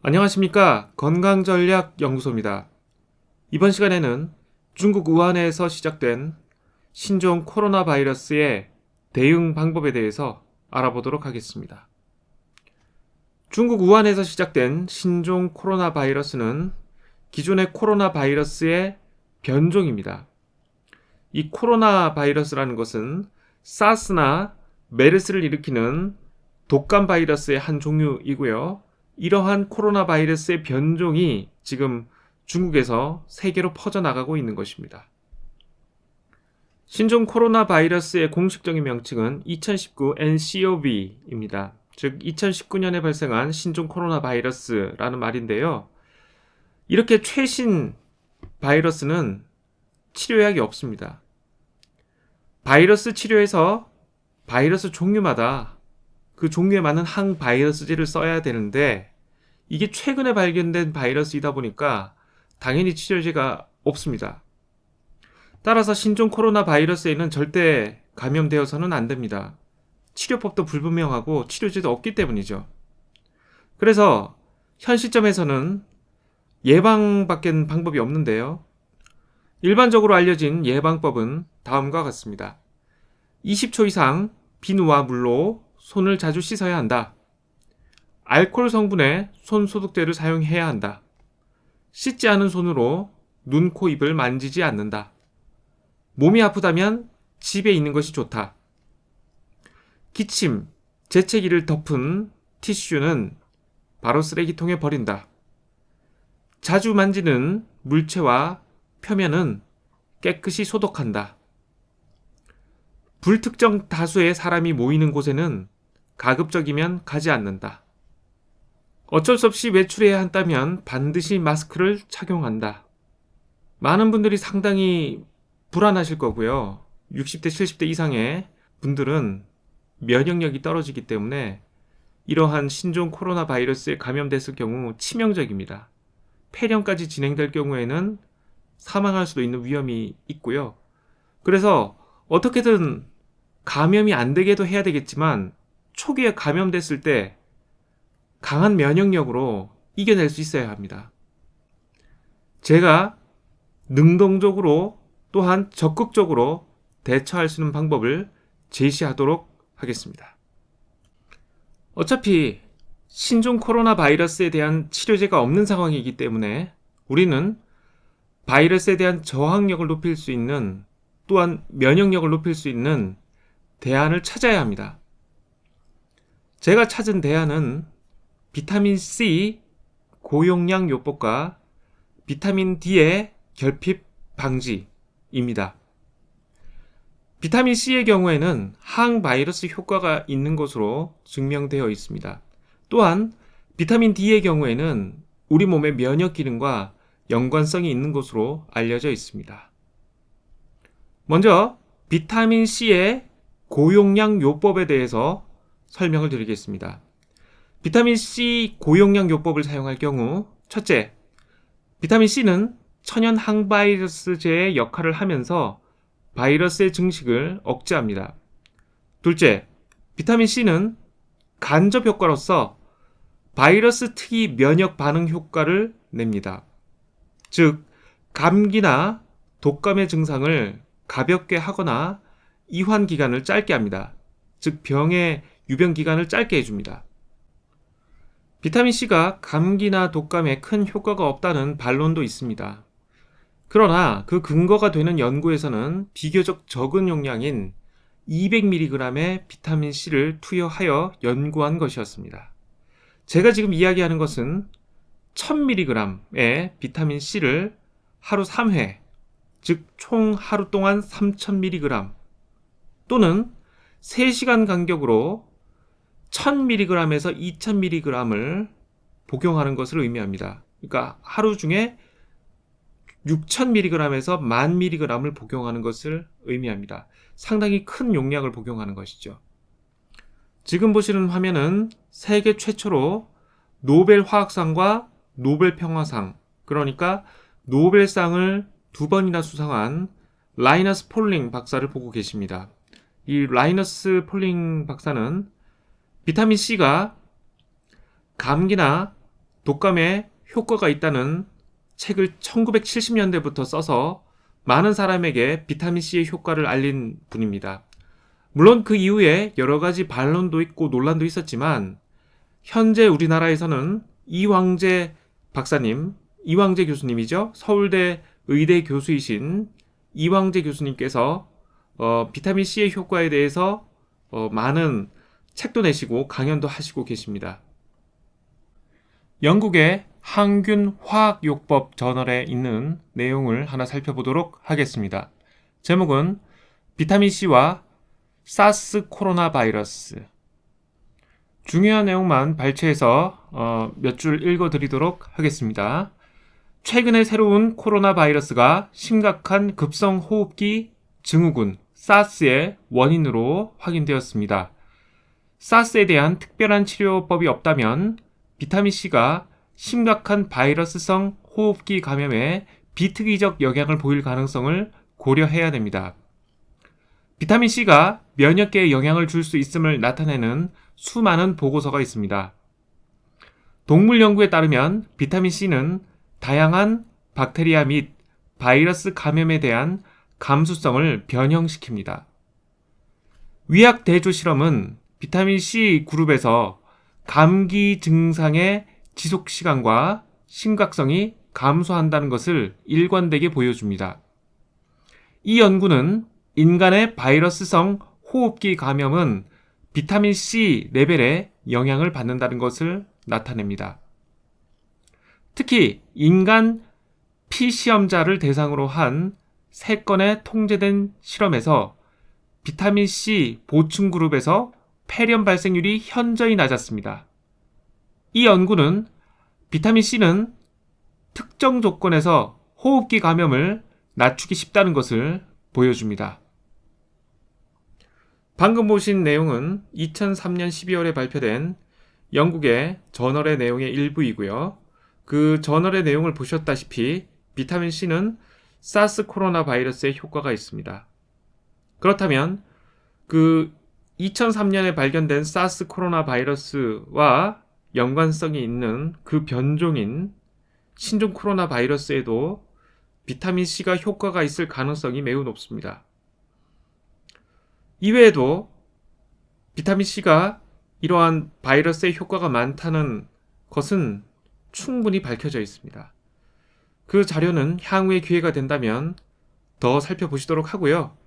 안녕하십니까. 건강전략연구소입니다. 이번 시간에는 중국 우한에서 시작된 신종 코로나 바이러스의 대응 방법에 대해서 알아보도록 하겠습니다. 중국 우한에서 시작된 신종 코로나 바이러스는 기존의 코로나 바이러스의 변종입니다. 이 코로나 바이러스라는 것은 사스나 메르스를 일으키는 독감 바이러스의 한 종류이고요. 이러한 코로나 바이러스의 변종이 지금 중국에서 세계로 퍼져나가고 있는 것입니다. 신종 코로나 바이러스의 공식적인 명칭은 2019 nCoV입니다. 즉 2019년에 발생한 신종 코로나 바이러스라는 말인데요. 이렇게 최신 바이러스는 치료약이 없습니다. 바이러스 치료에서 바이러스 종류마다 그 종류에 맞는 항바이러스제를 써야 되는데 이게 최근에 발견된 바이러스이다 보니까 당연히 치료제가 없습니다. 따라서 신종 코로나 바이러스에는 절대 감염되어서는 안 됩니다. 치료법도 불분명하고 치료제도 없기 때문이죠. 그래서 현 시점에서는 예방밖엔 방법이 없는데요. 일반적으로 알려진 예방법은 다음과 같습니다. 20초 이상 비누와 물로 손을 자주 씻어야 한다. 알코올 성분의 손 소독제를 사용해야 한다. 씻지 않은 손으로 눈, 코, 입을 만지지 않는다. 몸이 아프다면 집에 있는 것이 좋다. 기침, 재채기를 덮은 티슈는 바로 쓰레기통에 버린다. 자주 만지는 물체와 표면은 깨끗이 소독한다. 불특정 다수의 사람이 모이는 곳에는 가급적이면 가지 않는다. 어쩔 수 없이 외출해야 한다면 반드시 마스크를 착용한다. 많은 분들이 상당히 불안하실 거고요. 60대, 70대 이상의 분들은 면역력이 떨어지기 때문에 이러한 신종 코로나 바이러스에 감염됐을 경우 치명적입니다. 폐렴까지 진행될 경우에는 사망할 수도 있는 위험이 있고요. 그래서 어떻게든 감염이 안 되게도 해야 되겠지만 초기에 감염됐을 때 강한 면역력으로 이겨낼 수 있어야 합니다. 제가 능동적으로 또한 적극적으로 대처할 수 있는 방법을 제시하도록 하겠습니다. 어차피 신종 코로나 바이러스에 대한 치료제가 없는 상황이기 때문에 우리는 바이러스에 대한 저항력을 높일 수 있는 또한 면역력을 높일 수 있는 대안을 찾아야 합니다. 제가 찾은 대안은 비타민 C 고용량 요법과 비타민 D의 결핍 방지입니다. 비타민 C의 경우에는 항바이러스 효과가 있는 것으로 증명되어 있습니다. 또한 비타민 D의 경우에는 우리 몸의 면역 기능과 연관성이 있는 것으로 알려져 있습니다. 먼저 비타민 C의 고용량 요법에 대해서 설명을 드리겠습니다. 비타민 C 고용량 요법을 사용할 경우 첫째, 비타민 C는 천연 항바이러스제의 역할을 하면서 바이러스의 증식을 억제합니다. 둘째, 비타민 C는 간접 효과로서 바이러스 특이 면역 반응 효과를 냅니다. 즉, 감기나 독감의 증상을 가볍게 하거나 이환 기간을 짧게 합니다. 즉, 병의 유병 기간을 짧게 해줍니다. 비타민C가 감기나 독감에 큰 효과가 없다는 반론도 있습니다. 그러나 그 근거가 되는 연구에서는 비교적 적은 용량인 200mg의 비타민C를 투여하여 연구한 것이었습니다. 제가 지금 이야기하는 것은 1000mg의 비타민C를 하루 3회, 즉 총 하루 동안 3000mg 또는 3시간 간격으로 1000mg에서 2000mg을 복용하는 것을 의미합니다. 그러니까 하루 중에 6000mg에서 10,000mg을 복용하는 것을 의미합니다. 상당히 큰 용량을 복용하는 것이죠. 지금 보시는 화면은 세계 최초로 노벨 화학상과 노벨 평화상, 그러니까 노벨상을 2번이나 수상한 라이너스 폴링 박사를 보고 계십니다. 이 라이너스 폴링 박사는 비타민 C가 감기나 독감에 효과가 있다는 책을 1970년대부터 써서 많은 사람에게 비타민C의 효과를 알린 분입니다. 물론 그 이후에 여러 가지 반론도 있고 논란도 있었지만 현재 우리나라에서는 이황재 박사님, 이황재 교수님이죠. 서울대 의대 교수이신 이황재 교수님께서 비타민C의 효과에 대해서 많은 책도 내시고 강연도 하시고 계십니다. 영국의 항균 화학요법 저널에 있는 내용을 하나 살펴보도록 하겠습니다. 제목은 비타민C와 사스 코로나 바이러스. 중요한 내용만 발췌해서 몇 줄 읽어드리도록 하겠습니다. 최근에 새로운 코로나 바이러스가 심각한 급성호흡기 증후군 사스의 원인으로 확인되었습니다. 사스에 대한 특별한 치료법이 없다면 비타민C가 심각한 바이러스성 호흡기 감염에 비특이적 영향을 보일 가능성을 고려해야 됩니다. 비타민C가 면역계에 영향을 줄 수 있음을 나타내는 수많은 보고서가 있습니다. 동물 연구에 따르면 비타민C는 다양한 박테리아 및 바이러스 감염에 대한 감수성을 변형시킵니다. 위약 대조 실험은 비타민C 그룹에서 감기 증상의 지속 시간과 심각성이 감소한다는 것을 일관되게 보여줍니다. 이 연구는 인간의 바이러스성 호흡기 감염은 비타민C 레벨에 영향을 받는다는 것을 나타냅니다. 특히 인간 피시험자를 대상으로 한 3건의 통제된 실험에서 비타민C 보충 그룹에서 폐렴 발생률이 현저히 낮았습니다. 이 연구는 비타민C는 특정 조건에서 호흡기 감염을 낮추기 쉽다는 것을 보여줍니다. 방금 보신 내용은 2003년 12월에 발표된 영국의 저널의 내용의 일부이고요. 그 저널의 내용을 보셨다시피 비타민C는 사스 코로나 바이러스에 효과가 있습니다. 그렇다면 그 2003년에 발견된 사스 코로나 바이러스와 연관성이 있는 그 변종인 신종 코로나 바이러스에도 비타민C가 효과가 있을 가능성이 매우 높습니다. 이외에도 비타민C가 이러한 바이러스에 효과가 많다는 것은 충분히 밝혀져 있습니다. 그 자료는 향후에 기회가 된다면 더 살펴보시도록 하고요.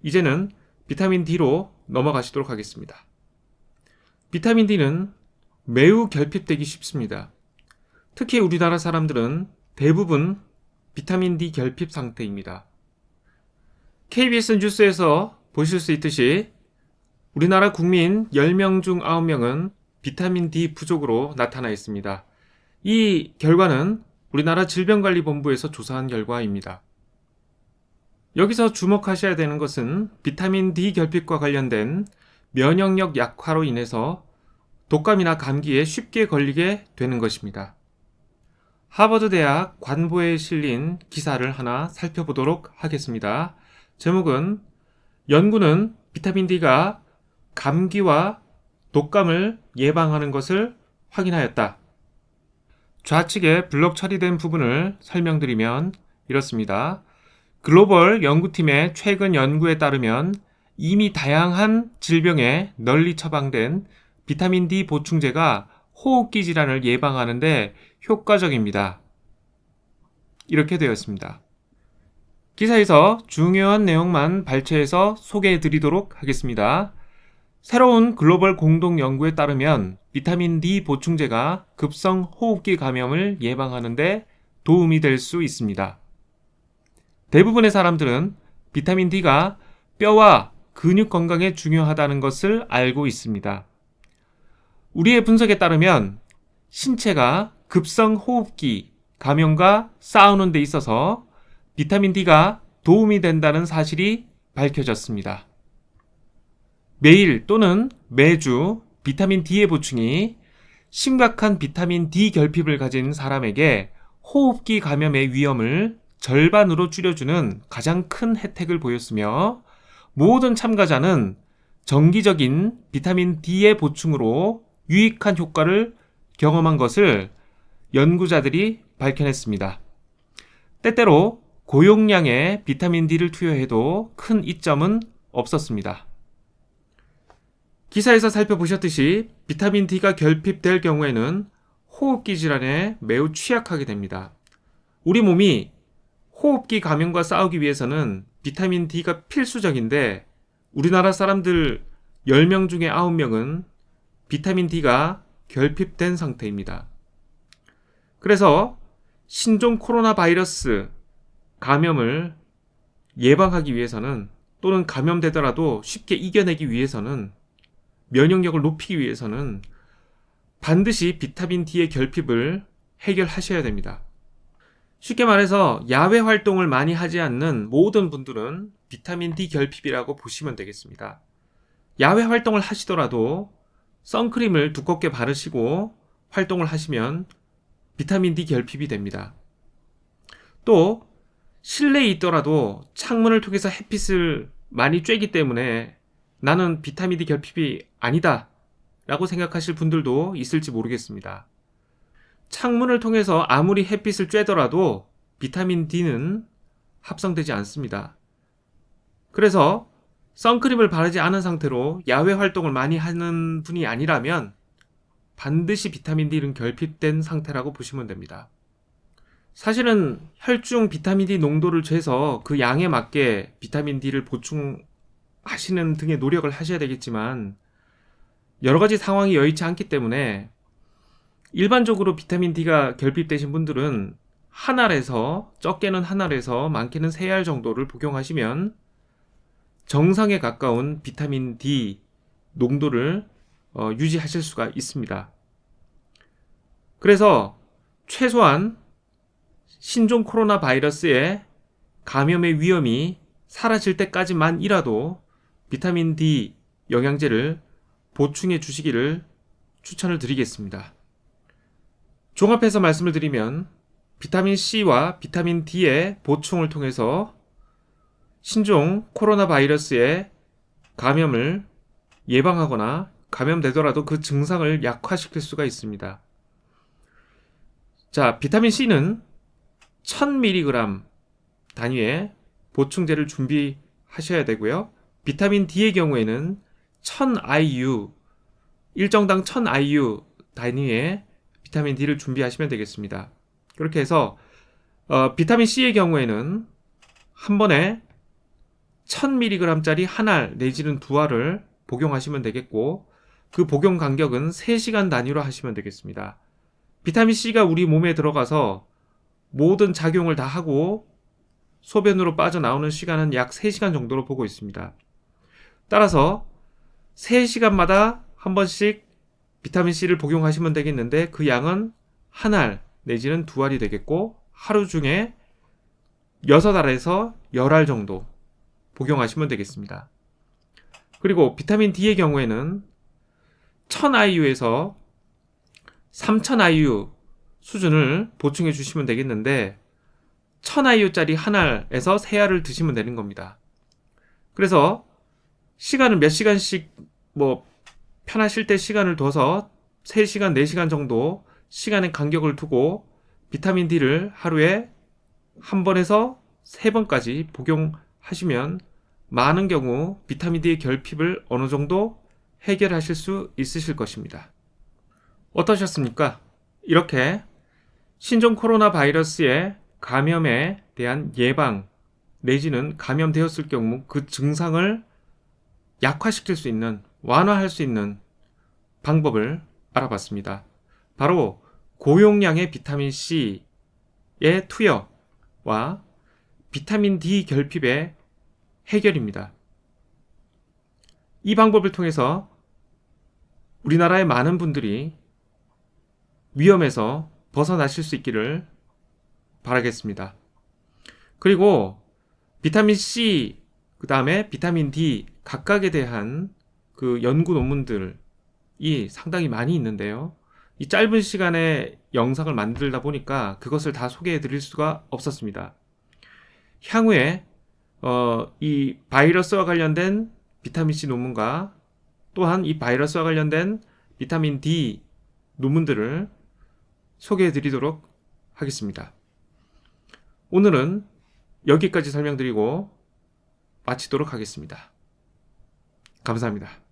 이제는 비타민 D로 넘어가시도록 하겠습니다. 비타민 D는 매우 결핍되기 쉽습니다. 특히 우리나라 사람들은 대부분 비타민 D 결핍 상태입니다. KBS 뉴스에서 보실 수 있듯이 우리나라 국민 10명 중 9명은 비타민 D 부족으로 나타나 있습니다. 이 결과는 우리나라 질병관리본부에서 조사한 결과입니다. 여기서 주목하셔야 되는 것은 비타민 D 결핍과 관련된 면역력 약화로 인해서 독감이나 감기에 쉽게 걸리게 되는 것입니다. 하버드 대학 관보에 실린 기사를 하나 살펴보도록 하겠습니다. 제목은 연구는 비타민 D가 감기와 독감을 예방하는 것을 확인하였다. 좌측에 블록 처리된 부분을 설명드리면 이렇습니다. 글로벌 연구팀의 최근 연구에 따르면 이미 다양한 질병에 널리 처방된 비타민 D 보충제가 호흡기 질환을 예방하는 데 효과적입니다. 이렇게 되었습니다. 기사에서 중요한 내용만 발췌해서 소개해 드리도록 하겠습니다. 새로운 글로벌 공동 연구에 따르면 비타민 D 보충제가 급성 호흡기 감염을 예방하는 데 도움이 될 수 있습니다. 대부분의 사람들은 비타민 D가 뼈와 근육 건강에 중요하다는 것을 알고 있습니다. 우리의 분석에 따르면 신체가 급성 호흡기 감염과 싸우는 데 있어서 비타민 D가 도움이 된다는 사실이 밝혀졌습니다. 매일 또는 매주 비타민 D의 보충이 심각한 비타민 D 결핍을 가진 사람에게 호흡기 감염의 위험을 절반으로 줄여주는 가장 큰 혜택을 보였으며 모든 참가자는 정기적인 비타민 D의 보충으로 유익한 효과를 경험한 것을 연구자들이 밝혀냈습니다. 때때로 고용량의 비타민 D를 투여해도 큰 이점은 없었습니다. 기사에서 살펴보셨듯이 비타민 D가 결핍될 경우에는 호흡기 질환에 매우 취약하게 됩니다. 우리 몸이 호흡기 감염과 싸우기 위해서는 비타민 D가 필수적인데 우리나라 사람들 10명 중에 9명은 비타민 D가 결핍된 상태입니다. 그래서 신종 코로나 바이러스 감염을 예방하기 위해서는 또는 감염되더라도 쉽게 이겨내기 위해서는 면역력을 높이기 위해서는 반드시 비타민 D의 결핍을 해결하셔야 됩니다. 쉽게 말해서 야외 활동을 많이 하지 않는 모든 분들은 비타민 D 결핍이라고 보시면 되겠습니다. 야외 활동을 하시더라도 선크림을 두껍게 바르시고 활동을 하시면 비타민 D 결핍이 됩니다. 또 실내에 있더라도 창문을 통해서 햇빛을 많이 쬐기 때문에 나는 비타민 D 결핍이 아니다 라고 생각하실 분들도 있을지 모르겠습니다. 창문을 통해서 아무리 햇빛을 쬐더라도 비타민 D는 합성되지 않습니다. 그래서 선크림을 바르지 않은 상태로 야외 활동을 많이 하는 분이 아니라면 반드시 비타민 D는 결핍된 상태라고 보시면 됩니다. 사실은 혈중 비타민 D 농도를 재서 그 양에 맞게 비타민 D를 보충하시는 등의 노력을 하셔야 되겠지만 여러 가지 상황이 여의치 않기 때문에 일반적으로 비타민 D가 결핍되신 분들은 한 알에서 적게는 한 알에서 많게는 3알 정도를 복용하시면 정상에 가까운 비타민 D 농도를 유지하실 수가 있습니다. 그래서 최소한 신종 코로나 바이러스의 감염의 위험이 사라질 때까지만이라도 비타민 D 영양제를 보충해 주시기를 추천을 드리겠습니다. 종합해서 말씀을 드리면 비타민 C와 비타민 D의 보충을 통해서 신종 코로나 바이러스의 감염을 예방하거나 감염되더라도 그 증상을 약화시킬 수가 있습니다. 자, 비타민 C는 1000mg 단위의 보충제를 준비하셔야 되고요. 비타민 D의 경우에는 1000IU, 일정당 1000IU 단위의 비타민 D를 준비하시면 되겠습니다. 그렇게 해서 비타민 C의 경우에는 한 번에 1000mg짜리 한 알 내지는 2알을 복용하시면 되겠고 그 복용 간격은 3시간 단위로 하시면 되겠습니다. 비타민 C가 우리 몸에 들어가서 모든 작용을 다 하고 소변으로 빠져나오는 시간은 약 3시간 정도로 보고 있습니다. 따라서 3시간마다 한 번씩 비타민 C를 복용하시면 되겠는데 그 양은 한 알 내지는 2알이 되겠고 하루 중에 6알에서 10알 정도 복용하시면 되겠습니다. 그리고 비타민 D의 경우에는 1000IU에서 3000IU 수준을 보충해 주시면 되겠는데 1000IU짜리 한 알에서 3알을 드시면 되는 겁니다. 그래서 시간을 몇 시간씩 편하실 때 시간을 둬서 3시간, 4시간 정도 시간의 간격을 두고 비타민 D를 하루에 한 번에서 3번까지 복용하시면 많은 경우 비타민 D의 결핍을 어느 정도 해결하실 수 있으실 것입니다. 어떠셨습니까? 이렇게 신종 코로나 바이러스의 감염에 대한 예방 내지는 감염되었을 경우 그 증상을 약화시킬 수 있는, 완화할 수 있는 방법을 알아봤습니다. 바로 고용량의 비타민 C의 투여와 비타민 D 결핍의 해결입니다. 이 방법을 통해서 우리나라의 많은 분들이 위험에서 벗어나실 수 있기를 바라겠습니다. 그리고 비타민 C, 그 다음에 비타민 D 각각에 대한 그 연구 논문들이 상당히 많이 있는데요. 이 짧은 시간에 영상을 만들다 보니까 그것을 다 소개해 드릴 수가 없었습니다. 향후에 이 바이러스와 관련된 비타민 C 논문과 또한 이 바이러스와 관련된 비타민 D 논문들을 소개해 드리도록 하겠습니다. 오늘은 여기까지 설명드리고 마치도록 하겠습니다. 감사합니다.